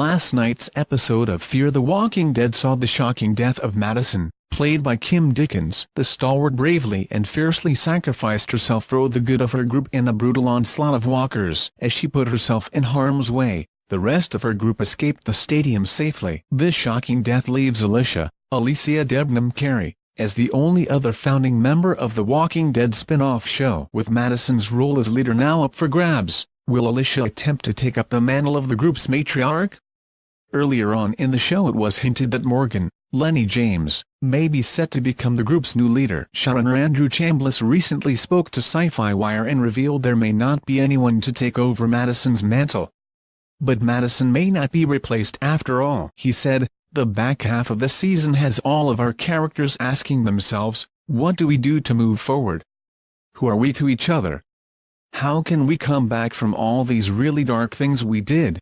Last night's episode of Fear the Walking Dead saw the shocking death of Madison, played by Kim Dickens. The stalwart bravely and fiercely sacrificed herself for the good of her group in a brutal onslaught of walkers. As she put herself in harm's way, the rest of her group escaped the stadium safely. This shocking death leaves Alicia Debnam Carey, as the only other founding member of the Walking Dead spin-off show. With Madison's role as leader now up for grabs, will Alicia attempt to take up the mantle of the group's matriarch? Earlier on in the show it was hinted that Morgan, Lenny James, may be set to become the group's new leader. Showrunner Andrew Chambliss recently spoke to Sci-Fi Wire and revealed there may not be anyone to take over Madison's mantle. But Madison may not be replaced after all. He said, "The back half of the season has all of our characters asking themselves, what do we do to move forward? Who are we to each other? How can we come back from all these really dark things we did?"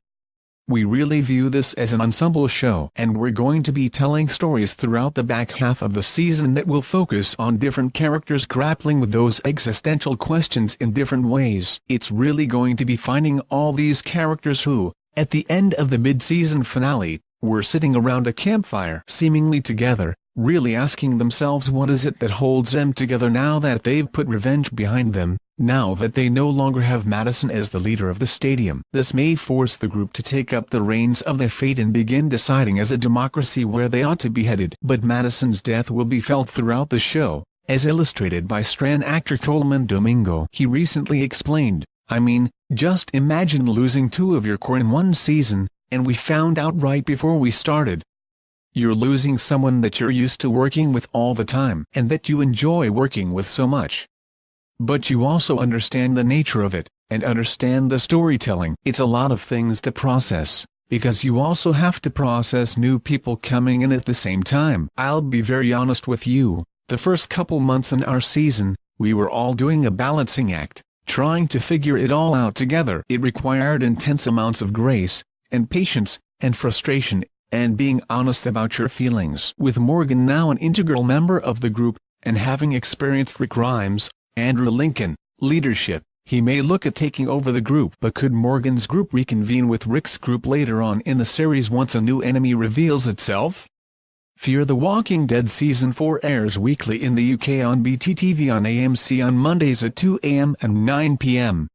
We really view this as an ensemble show, and we're going to be telling stories throughout the back half of the season that will focus on different characters grappling with those existential questions in different ways. It's really going to be finding all these characters who, at the end of the mid-season finale, were sitting around a campfire seemingly together, really asking themselves what is it that holds them together now that they've put revenge behind them, now that they no longer have Madison as the leader of the stadium. This may force the group to take up the reins of their fate and begin deciding as a democracy where they ought to be headed. But Madison's death will be felt throughout the show, as illustrated by Strand actor Coleman Domingo. He recently explained, "I mean, just imagine losing 2 of your core in one season, and we found out right before we started. You're losing someone that you're used to working with all the time and that you enjoy working with so much. But you also understand the nature of it, and understand the storytelling. It's a lot of things to process, because you also have to process new people coming in at the same time." I'll be very honest with you, the first couple months in our season, we were all doing a balancing act, trying to figure it all out together. It required intense amounts of grace, and patience, and frustration, and being honest about your feelings. With Morgan now an integral member of the group, and having experienced Rick Grimes, Andrew Lincoln, leadership, he may look at taking over the group. But could Morgan's group reconvene with Rick's group later on in the series once a new enemy reveals itself? Fear the Walking Dead Season 4 airs weekly in the UK on BTTV on AMC on Mondays at 2 AM and 9 PM.